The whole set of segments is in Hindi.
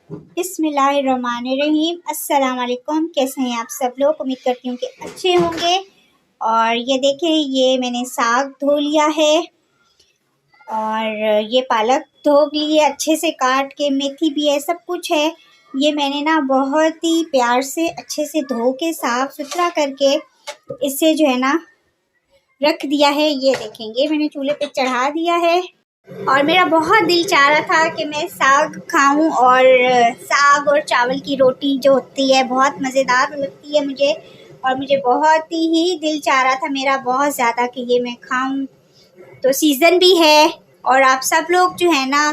बिस्मिल्लाहिर्रहमानिर्रहीम। अस्सलाम वालेकुम। कैसे हैं आप सब लोग? उम्मीद करती हूँ कि अच्छे होंगे। और ये देखें, ये मैंने साग धो लिया है और ये पालक धो ली है अच्छे से काट के, मेथी भी है, सब कुछ है। ये मैंने ना बहुत ही प्यार से अच्छे से धो के साफ़ सुथरा करके इसे जो है ना रख दिया है। ये देखेंगे, मैंने चूल्हे पे चढ़ा दिया है और मेरा बहुत दिल चाह रहा था कि मैं साग खाऊं। और साग और चावल की रोटी जो होती है बहुत मज़ेदार लगती है मुझे, और मुझे बहुत ही दिल चाह रहा था मेरा बहुत ज़्यादा कि ये मैं खाऊं। तो सीज़न भी है और आप सब लोग जो है ना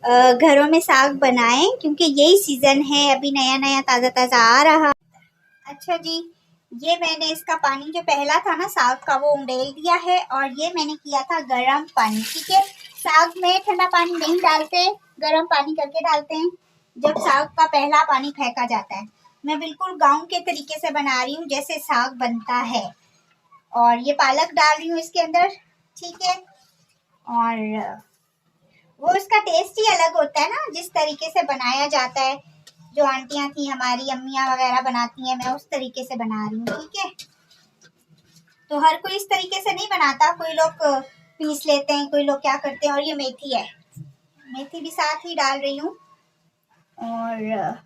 घरों में साग बनाएं, क्योंकि यही सीज़न है, अभी नया नया ताज़ा ताज़ा आ रहा। अच्छा जी, ये मैंने इसका पानी जो पहला था ना साग का, वो उंडेल दिया है और ये मैंने किया था गर्म पानी। ठीक है, साग में ठंडा पानी नहीं डालते, गर्म पानी करके डालते हैं जब साग का पहला पानी फेंका जाता है। मैं बिल्कुल गांव के तरीके से बना रही हूँ जैसे साग बनता है। और ये पालक डाल रही हूँ इसके अंदर। ठीक है, और वो इसका टेस्ट ही अलग होता है ना, जिस तरीके से बनाया जाता है, जो आंटियां थी हमारी, अम्मियां वगैरह बनाती हैं, मैं उस तरीके से बना रही हूँ। ठीक है, तो हर कोई इस तरीके से नहीं बनाता, कोई लोग पीस लेते हैं, कोई लोग क्या करते हैं। और ये मेथी है, मेथी भी साथ ही डाल रही हूँ। और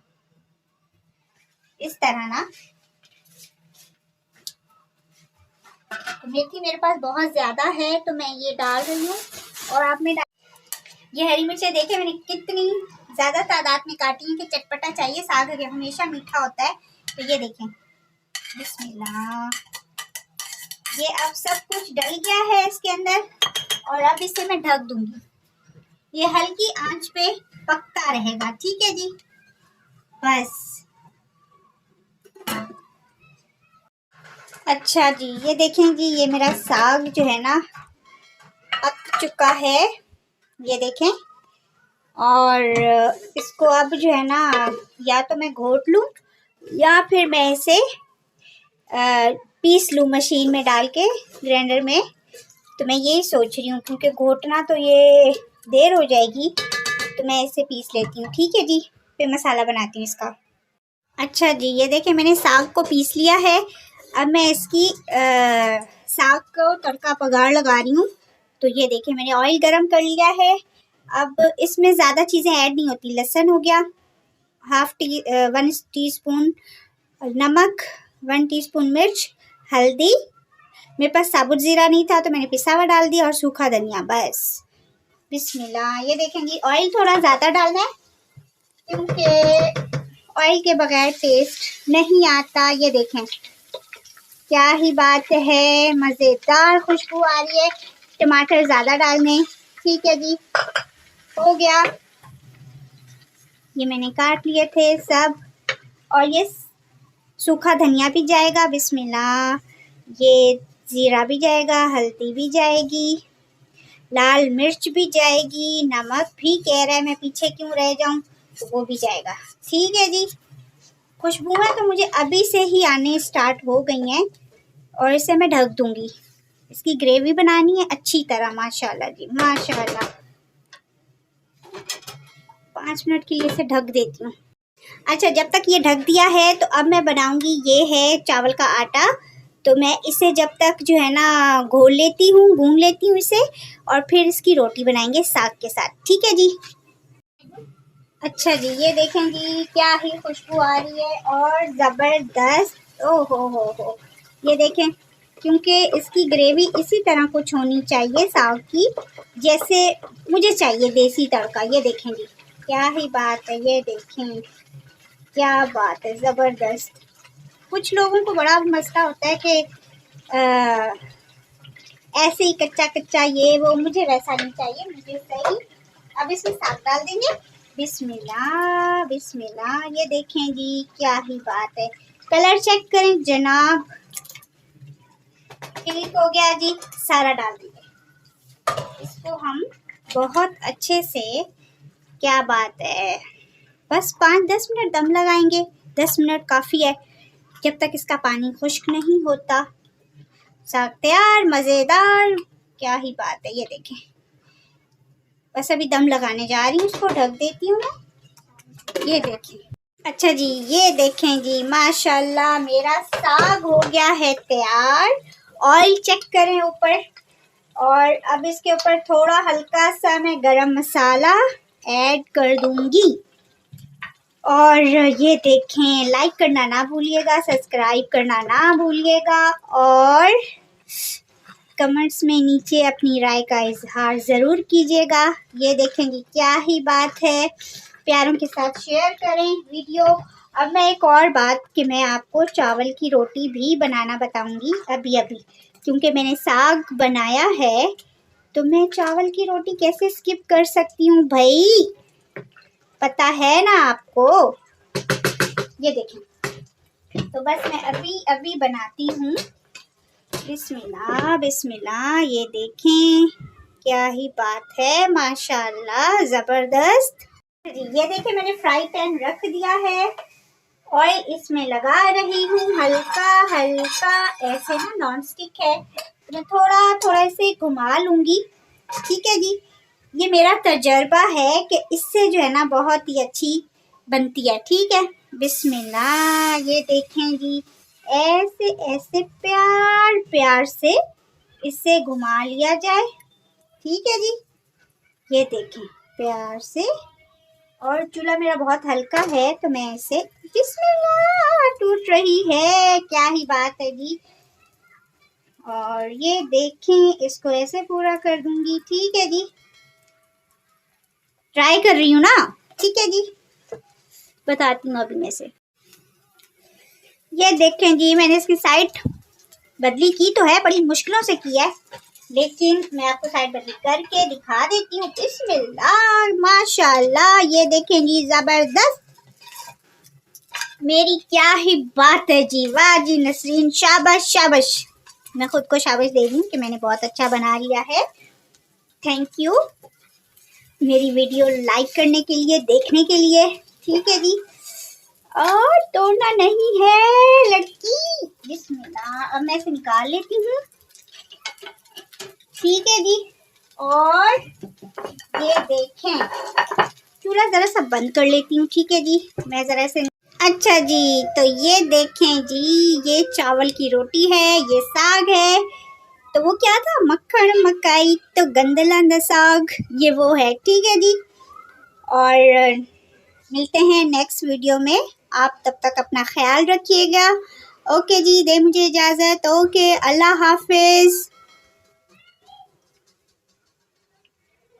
इस तरह ना, तो मेथी मेरे पास बहुत ज़्यादा है तो मैं ये डाल रही हूँ। और आप में ये हरी मिर्चें देखें मैंने कितनी ज़्यादा तादाद में काटी है कि चटपटा चाहिए, साग हमेशा मीठा होता है। तो ये देखें, बिस्मिल्लाह, ये अब सब कुछ डल गया है इसके अंदर और अब इसे मैं ढक दूंगी। ये हल्की आंच पे पकता रहेगा। ठीक है जी, बस। अच्छा जी, ये देखें जी, ये मेरा साग जो है ना पक चुका है, ये देखें। और इसको अब जो है ना या तो मैं घोट लूँ या फिर मैं इसे पीस लूँ मशीन में डाल के, ग्राइंडर में। तो मैं यही सोच रही हूँ, क्योंकि घोटना तो ये देर हो जाएगी, तो मैं इसे पीस लेती हूँ। ठीक है जी, फिर मसाला बनाती हूँ इसका। अच्छा जी, ये देखें मैंने साग को पीस लिया है। अब मैं इसकी साग को तड़का पगार लगा रही हूँ। तो ये देखें, मैंने ऑयल गरम कर लिया है। अब इसमें ज़्यादा चीज़ें ऐड नहीं होती। लहसुन हो गया, 1 टीस्पून नमक, 1 टीस्पून मिर्च, हल्दी, मेरे पास साबुत ज़ीरा नहीं था तो मैंने पिसा हुआ डाल दिया, और सूखा धनिया, बस। बिस्मिल्लाह। ये देखेंगे, ऑयल थोड़ा ज़्यादा डालना है क्योंकि ऑयल के बगैर टेस्ट नहीं आता। ये देखें, क्या ही बात है, मज़ेदार खुशबू आ रही है। टमाटर ज़्यादा डालने। ठीक है जी, हो गया। ये मैंने काट लिए थे सब, और ये सूखा धनिया भी जाएगा, बिस्मिल्लाह। ये ज़ीरा भी जाएगा, हल्दी भी जाएगी, लाल मिर्च भी जाएगी, नमक भी कह रहा है, मैं पीछे क्यों रह जाऊं, तो वो भी जाएगा। ठीक है जी, खुशबुएं तो मुझे अभी से ही आने स्टार्ट हो गई हैं और इसे मैं ढक दूंगी। इसकी ग्रेवी बनानी है अच्छी तरह, माशाल्लाह जी माशाल्लाह। 5 मिनट के लिए इसे ढक देती हूँ। अच्छा, जब तक ये ढक दिया है तो अब मैं बनाऊंगी, ये है चावल का आटा। तो मैं इसे जब तक जो है ना घोल लेती हूँ, गूंद लेती हूँ इसे, और फिर इसकी रोटी बनाएंगे साग के साथ। ठीक है जी। अच्छा जी, ये देखें जी, क्या ही खुशबू आ रही है और ज़बरदस्त। ओ हो, ये देखें, क्योंकि इसकी ग्रेवी इसी तरह कुछ होनी चाहिए साग की, जैसे मुझे चाहिए देसी तड़का। ये देखें जी, क्या ही बात है, ये देखें क्या बात है, ज़बरदस्त। कुछ लोगों को बड़ा मसला होता है कि ऐसे ही कच्चा कच्चा ये वो, मुझे वैसा नहीं चाहिए, मुझे सही। अब इसमें साग डाल देंगे। बिस्मिल्लाह बिस्मिल्लाह। ये देखें जी, क्या ही बात है, कलर चेक करें जनाब, ठीक हो गया जी। सारा डाल दीजिए इसको हम बहुत अच्छे से। क्या बात है, बस 5-10 मिनट दम लगाएंगे, 10 मिनट काफ़ी है, जब तक इसका पानी खुश्क नहीं होता। साग तैयार, मज़ेदार, क्या ही बात है। ये देखें, बस अभी दम लगाने जा रही हूँ, इसको ढक देती हूँ मैं। ये देखें। अच्छा जी, ये देखें जी, माशाल्लाह मेरा साग हो गया है तैयार। ऑयल चेक करें ऊपर। और अब इसके ऊपर थोड़ा हल्का सा मैं गरम मसाला ऐड कर दूंगी। और ये देखें, लाइक करना ना भूलिएगा, सब्सक्राइब करना ना भूलिएगा और कमेंट्स में नीचे अपनी राय का इजहार ज़रूर कीजिएगा। ये देखेंगे क्या ही बात है, प्यारों के साथ शेयर करें वीडियो। अब मैं एक और बात कि मैं आपको चावल की रोटी भी बनाना बताऊंगी अभी अभी, क्योंकि मैंने साग बनाया है तो मैं चावल की रोटी कैसे स्किप कर सकती हूँ भाई, पता है ना आपको। ये देखें, तो बस मैं अभी अभी बनाती हूँ। बिस्मिल्लाह बिस्मिल्लाह। ये देखें क्या ही बात है, माशाल्लाह ज़बरदस्त। ये देखें, मैंने फ्राई पैन रख दिया है, ऑयल इसमें लगा रही हूँ हल्का हल्का ऐसे ना, नॉन स्टिक है तो मैं थोड़ा थोड़ा इसे घुमा लूँगी। ठीक है जी, ये मेरा तजर्बा है कि इससे जो है ना बहुत ही अच्छी बनती है। ठीक है, बिस्मिल्लाह। ये देखें जी, ऐसे ऐसे प्यार प्यार से इसे घुमा लिया जाए। ठीक है जी, ये देखें प्यार से। और चूल्हा मेरा बहुत हल्का है तो मैं इसे, बिस्मिल्लाह, टूट रही है, क्या ही बात है जी। और ये देखें, इसको ऐसे पूरा कर दूंगी। ठीक है जी, ट्राई कर रही हूँ ना। ठीक है जी, बताती हूँ अभी मैं से। ये देखें जी, मैंने इसकी साइड बदली की तो है, बड़ी मुश्किलों से की है, लेकिन मैं आपको साइड बदली करके दिखा देती हूँ। बिस्मिल्लाह, माशाल्लाह। ये देखें जी, जबरदस्त, मेरी क्या ही बात है जी, वाह जी नसरीन, शाबाश शाबाश। मैं खुद को शाबाश दे रही हूँ कि मैंने बहुत अच्छा बना लिया है। थैंक यू मेरी वीडियो लाइक करने के लिए, देखने के लिए। ठीक है जी, और तोड़ना नहीं है लड़की। बिस्मिल्लाह, अब मैं इसे निकाल लेती हूँ। ठीक है जी, और ये देखें, चूल्हा जरा सा बंद कर लेती हूँ। ठीक है जी, मैं जरा से। अच्छा जी, तो ये देखें जी, ये चावल की रोटी है, ये साग है, तो वो क्या था, मक्खन मकाई तो गंदला साग, ये वो है। ठीक है जी, और मिलते हैं नेक्स्ट वीडियो में। आप तब तक अपना ख्याल रखिएगा। ओके जी, दे मुझे इजाज़त। ओके, अल्लाह हाफिज़।